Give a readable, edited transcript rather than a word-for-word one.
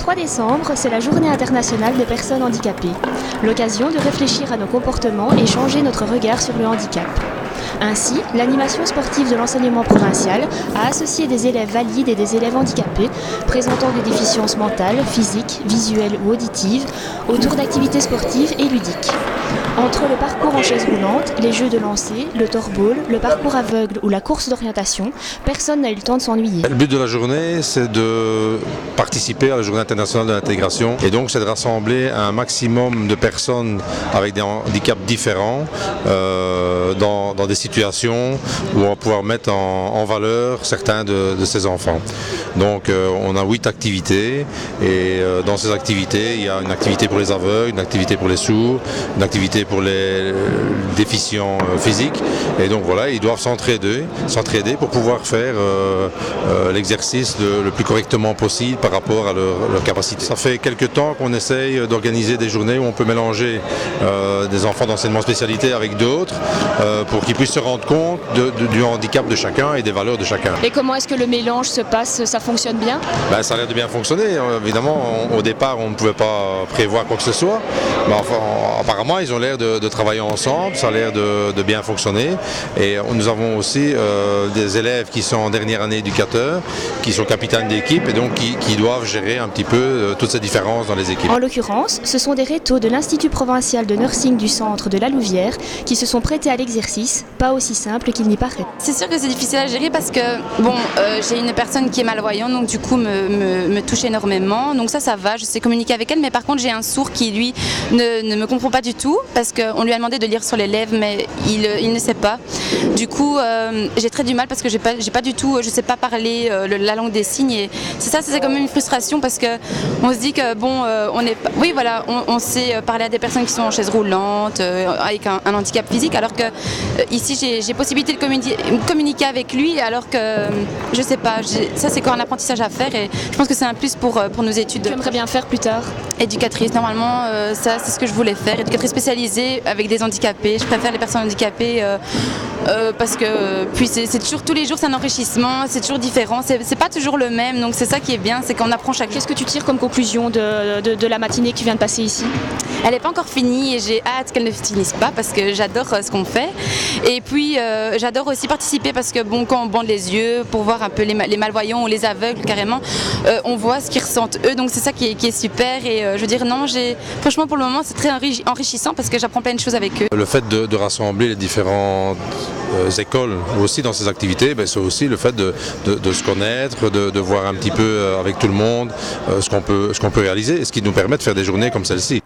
3 décembre, c'est la Journée internationale des personnes handicapées. L'occasion de réfléchir à nos comportements et changer notre regard sur le handicap. Ainsi, l'animation sportive de l'enseignement provincial a associé des élèves valides et des élèves handicapés présentant des déficiences mentales, physiques, visuelles ou auditives autour d'activités sportives et ludiques. Entre le parcours en chaise roulante, les jeux de lancer, le torball, le parcours aveugle ou la course d'orientation, personne n'a eu le temps de s'ennuyer. Le but de la journée, c'est de participer à la Journée internationale de l'intégration et donc c'est de rassembler un maximum de personnes avec des handicaps différents dans des situations où on va pouvoir mettre en valeur certains de ces enfants. Donc on a 8 activités et dans ces activités, il y a une activité pour les aveugles, une activité pour les sourds, une activité pour les déficients physiques et donc voilà, ils doivent s'entraider pour pouvoir faire l'exercice le plus correctement possible par rapport à leur capacité. Ça fait quelques temps qu'on essaye d'organiser des journées où on peut mélanger des enfants d'enseignement spécialité avec d'autres pour qu'ils puissent se rendre compte du handicap de chacun et des valeurs de chacun. Et comment est-ce que le mélange se passe? Ça fonctionne bien? Ça a l'air de bien fonctionner. Évidemment, au départ, on ne pouvait pas prévoir quoi que ce soit. Mais enfin, apparemment, ils ont l'air de travailler ensemble. Ça a l'air de bien fonctionner. Et nous avons aussi des élèves qui sont en dernière année éducateurs, qui sont capitaines d'équipe et donc qui doivent gérer un petit peu toutes ces différences dans les équipes. En l'occurrence, ce sont des rétos de l'Institut provincial de nursing du centre de la Louvière qui se sont prêtés à l'exercice, pas aussi simple qu'il n'y paraît. C'est sûr que c'est difficile à gérer parce que j'ai une personne qui est malvoyante, donc du coup me touche énormément. Donc ça va, je sais communiquer avec elle, mais par contre j'ai un sourd qui lui ne me comprend pas du tout parce qu'on lui a demandé de lire sur les lèvres, mais il ne sait pas. Du coup j'ai très du mal parce que je sais pas parler la langue des signes et c'est quand même une frustration parce que on se dit que on sait parler à des personnes qui sont en chaise roulante avec un handicap physique, alors que ici j'ai possibilité de communiquer avec lui, alors que je sais pas, ça c'est encore un apprentissage à faire et je pense que c'est un plus pour nos études. Tu aimerais bien faire plus tard? Éducatrice, normalement ça c'est ce que je voulais faire, éducatrice spécialisée avec des handicapés. Je préfère les personnes handicapées parce que puis c'est toujours tous les jours c'est un enrichissement, c'est toujours différent, c'est pas toujours le même, donc c'est ça qui est bien, c'est qu'on apprend chaque jour. Qu'est-ce que tu tires comme conclusion de la matinée qui vient de passer ici? Elle n'est pas encore finie et j'ai hâte qu'elle ne finisse pas parce que j'adore ce qu'on fait. Et puis j'adore aussi participer parce que quand on bande les yeux pour voir un peu les malvoyants ou les aveugles carrément, on voit ce qu'ils ressentent eux, donc c'est ça qui est super. Et je veux dire franchement pour le moment c'est très enrichissant parce que j'apprends plein de choses avec eux. Le fait de rassembler les différentes écoles aussi dans ces activités, c'est aussi le fait de se connaître, de voir un petit peu avec tout le monde ce qu'on peut réaliser et ce qui nous permet de faire des journées comme celle-ci.